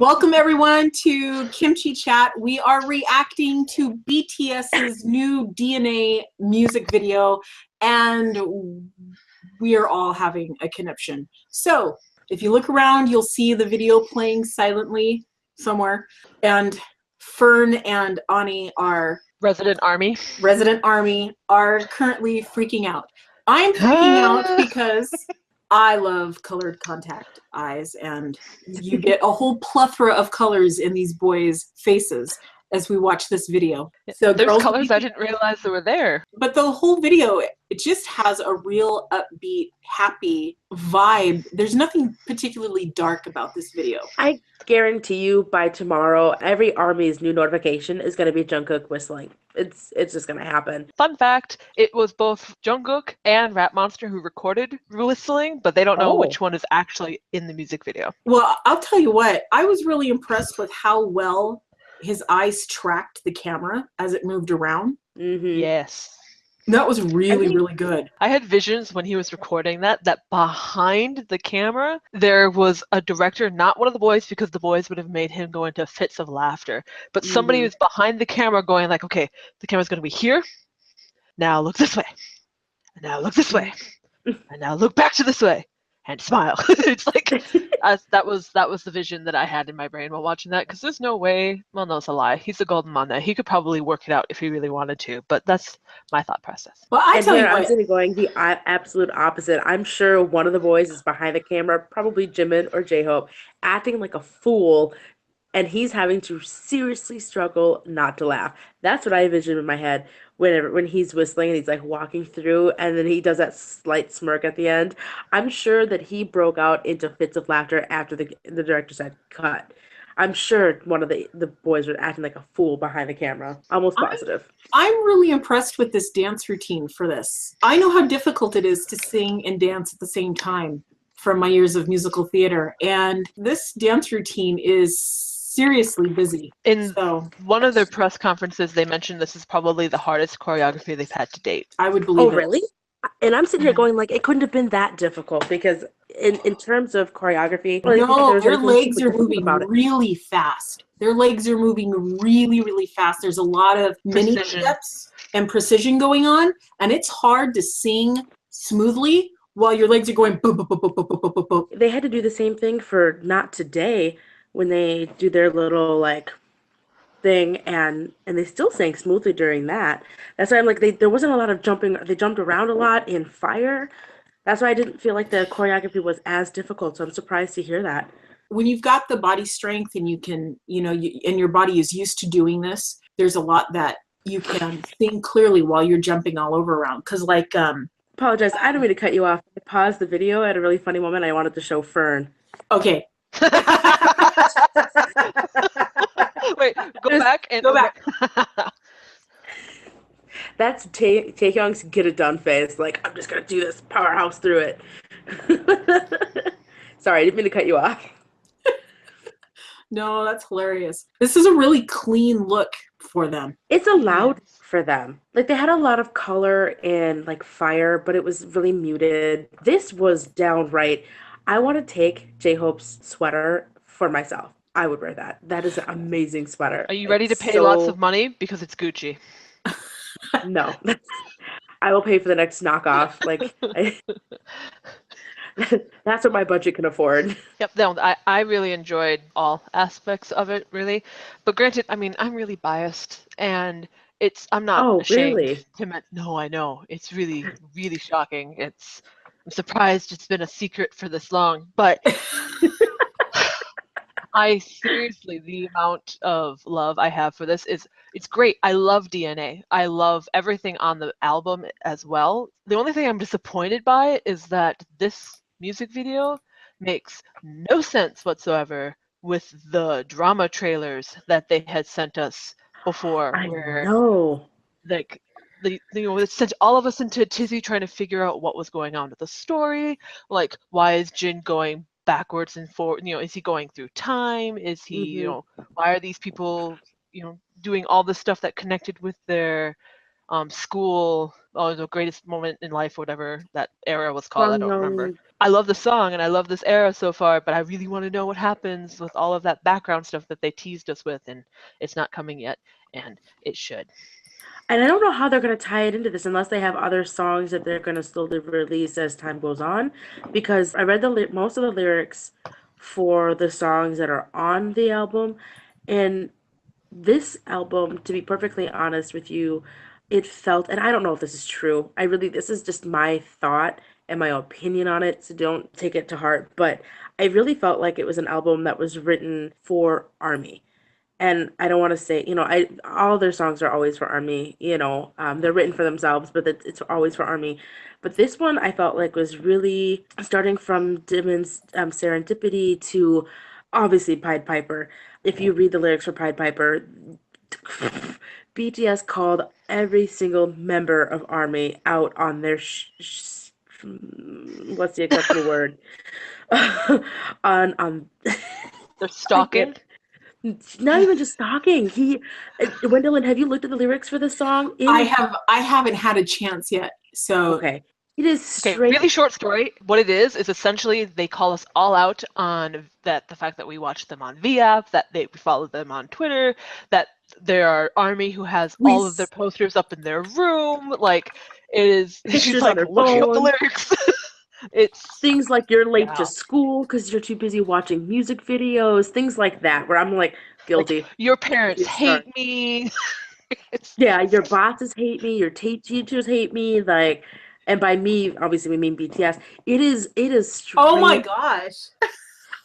Welcome everyone to Kimchi Chat. We are reacting to BTS's new DNA music video, and we are all having a conniption. So if you look around, you'll see the video playing silently somewhere, and Fern and Ani, our Resident Army, are currently freaking out. I'm freaking out because I love colored contact eyes, and you get a whole plethora of colors in these boys' faces as we watch this video. So there's girls, colors I didn't realize they were there. But the whole video, it just has a real upbeat, happy vibe. There's nothing particularly dark about this video. I guarantee you by tomorrow, every ARMY's new notification is going to be Jungkook whistling. It's just going to happen. Fun fact, it was both Jungkook and Rap Monster who recorded whistling, but they don't know which one is actually in the music video. Well, I'll tell you what, I was really impressed with how well his eyes tracked the camera as it moved around. Mm-hmm. Yes. That was really good. I had visions when he was recording that behind the camera, there was a director, not one of the boys, because the boys would have made him go into fits of laughter, but somebody was behind the camera going like, okay, the camera's going to be here. Now look this way. And now look this way. And now look back to this way. And smile. It's like that was the vision that I had in my brain while watching that, because there's no way. Well, no, it's a lie. He's the golden man there. He could probably work it out if he really wanted to, but that's my thought process. Well, I tell you what, I'm sitting going the absolute opposite. I'm sure one of the boys is behind the camera, probably Jimin or J-Hope, acting like a fool, and he's having to seriously struggle not to laugh. That's what I envision in my head when he's whistling and he's like walking through, and then he does that slight smirk at the end. I'm sure that he broke out into fits of laughter after the director said cut. I'm sure one of the boys were acting like a fool behind the camera. Almost positive. I'm really impressed with this dance routine for this. I know how difficult it is to sing and dance at the same time from my years of musical theater, and this dance routine is seriously busy. In one of their press conferences, they mentioned this is probably the hardest choreography they've had to date. I would believe it. Oh, really? And I'm sitting here going like, it couldn't have been that difficult, because in terms of choreography, no, their legs are moving really fast. Their legs are moving really fast. There's a lot of mini steps and precision going on, and it's hard to sing smoothly while your legs are going boom, boom, boom, boom, boom, boom, boom, boom. They had to do the same thing for Not Today when they do their little like thing, and they still sang smoothly during that. That's why I'm like, there wasn't a lot of jumping. They jumped around a lot in Fire. That's why I didn't feel like the choreography was as difficult. So I'm surprised to hear that. When you've got the body strength and you can, and your body is used to doing this, there's a lot that you can sing clearly while you're jumping all over around. Because like, apologize, I don't mean to cut you off. I paused the video at a really funny moment. I wanted to show Fern. Okay. Wait, go back. That's Taehyung's get it done face. Like, I'm just gonna do this powerhouse through it. Sorry, I didn't mean to cut you off. No, that's hilarious. This is a really clean look for them. It's allowed for them. Like, they had a lot of color in like Fire, but it was really muted. This was downright. I want to take J-Hope's sweater for myself. I would wear that. That is an amazing sweater. Are you ready to pay lots of money? Because it's Gucci. No. I will pay for the next knockoff. Like, that's what my budget can afford. Yep, no, I really enjoyed all aspects of it, really. But granted, I mean, I'm really biased, and I'm not ashamed really? to admit. No, I know. It's really shocking. I'm surprised it's been a secret for this long, but I seriously, the amount of love I have for this it's great. I love DNA. I love everything on the album as well. The only thing I'm disappointed by is that this music video makes no sense whatsoever with the drama trailers that they had sent us before. I know. Like, it sent all of us into a tizzy trying to figure out what was going on with the story. Like, why is Jin going backwards and forward? Is he going through time? Is he, why are these people, doing all the stuff that connected with their school, oh, the greatest moment in life, whatever that era was called. I From don't remember. young. I love the song and I love this era so far, but I really want to know what happens with all of that background stuff that they teased us with, and it's not coming yet, and it should. And I don't know how they're going to tie it into this unless they have other songs that they're going to slowly release as time goes on. Because I read most of the lyrics for the songs that are on the album, and this album, to be perfectly honest with you, it felt, and I don't know if this is true. This is just my thought and my opinion on it, so don't take it to heart. But I really felt like it was an album that was written for ARMY. And I don't want to say, I all their songs are always for ARMY, they're written for themselves, but it's always for ARMY. But this one I felt like was really starting from Dimon's Serendipity to obviously Pied Piper. If you read the lyrics for Pied Piper, BTS called every single member of ARMY out on their what's the acceptable word? on They're stalking. Not even just stalking. Gwendolyn, have you looked at the lyrics for this song? I haven't had a chance yet. So Okay. It is Okay, straight. really short story. What it is essentially they call us all out on the fact that we watch them on VF, that we follow them on Twitter, that there are ARMY who has all of their posters up in their room. Like it is. She's Pictures on like their looking up the phone. lyrics. It's Things like you're late yeah. to school because you're too busy watching music videos, things like that, where I'm like, guilty. Like, your parents Guilty as charged. hate me. Yeah, your bosses hate me, your teachers hate me, like, and by me, obviously we mean BTS. It is straight. oh my gosh.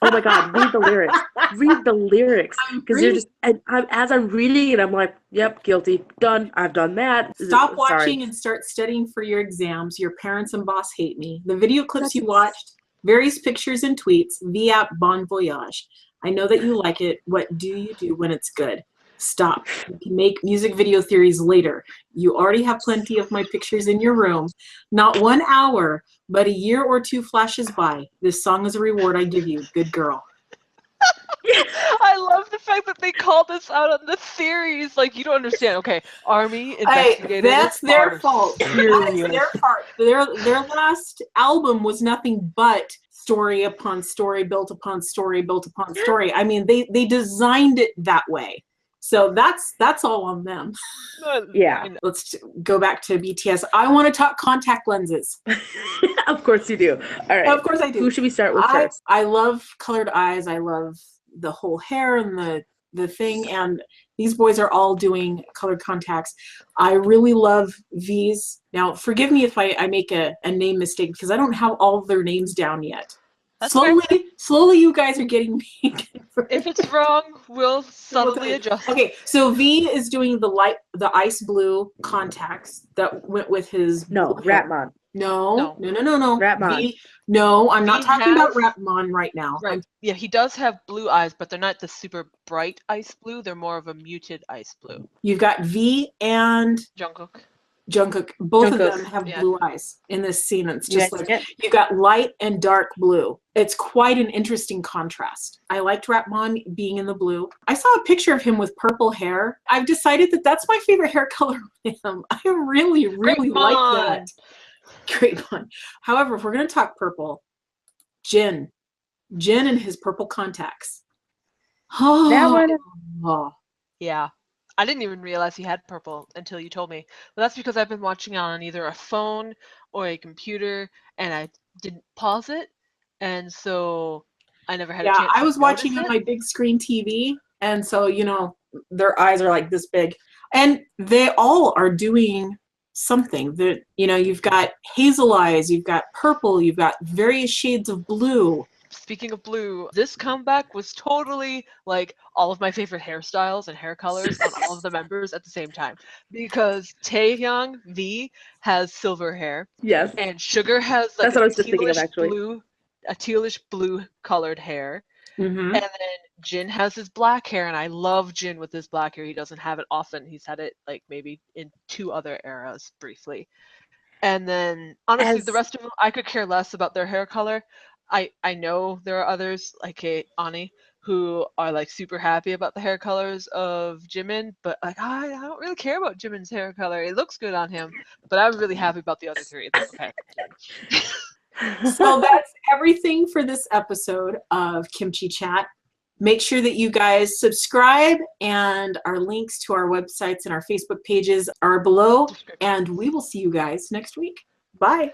Oh my God, read the lyrics. Read the lyrics. Because you're just, and as I'm reading it, I'm like, yep, guilty. Done. I've done that. Stop watching Sorry. and start studying for your exams. Your parents and boss hate me. The video clips That's you watched, various pictures and tweets, via Bon Voyage. I know that you like it. What do you do when it's good? Stop. You can make music video theories later. You already have plenty of my pictures in your room. Not 1 hour, but a year or two flashes by. This song is a reward I give you. Good girl. I love the fact that they called us out on the theories. Like, you don't understand. Okay, ARMY investigators. That's their are fault. That is their part. Their last album was nothing but story upon story, built upon story, built upon story. I mean, they designed it that way. So that's all on them. Yeah. Let's go back to BTS. I want to talk contact lenses. Of course you do. All right. Of course I do. Who should we start with first? I love colored eyes. I love the whole hair and the thing. And these boys are all doing colored contacts. I really love V's. Now, forgive me if I make a name mistake because I don't have all of their names down yet. That's Slowly, you guys are getting me. If it's wrong, we'll subtly adjust. Okay, so V is doing the ice blue contacts that went with his. No, Ratmon. No. Ratmon. V, no, I'm not V talking about has- Ratmon right now. Right. Yeah, he does have blue eyes, but they're not the super bright ice blue. They're more of a muted ice blue. You've got V and Jungkook. both of them have blue eyes in this scene. It's just you got light and dark blue. It's quite an interesting contrast. I liked Ratmon being in the blue. I saw a picture of him with purple hair. I've decided that that's my favorite hair color with him. I really like that. Great one. However, if we're going to talk purple, Jin and his purple contacts. Oh, That one. Yeah. I didn't even realize he had purple until you told me. But that's because I've been watching it on either a phone or a computer, and I didn't pause it, and so I never had a chance. Yeah, I was watching on it. my big screen TV, and so their eyes are like this big, and they all are doing something. That you've got hazel eyes, you've got purple, you've got various shades of blue. Speaking of blue, this comeback was totally like all of my favorite hairstyles and hair colors on all of the members at the same time. Because Taehyung V has silver hair. Yes. And Sugar has like that's what I was just thinking of, actually. A tealish blue colored hair. Mm-hmm. And then Jin has his black hair, and I love Jin with his black hair. He doesn't have it often. He's had it like maybe in 2 other eras briefly. And then honestly, the rest of them, I could care less about their hair color. I know there are others like Ani who are like super happy about the hair colors of Jimin, but like I don't really care about Jimin's hair color. It looks good on him, but I'm really happy about the other three. It's like, okay. So that's everything for this episode of Kimchi Chat. Make sure that you guys subscribe, and our links to our websites and our Facebook pages are below, and we will see you guys next week. Bye.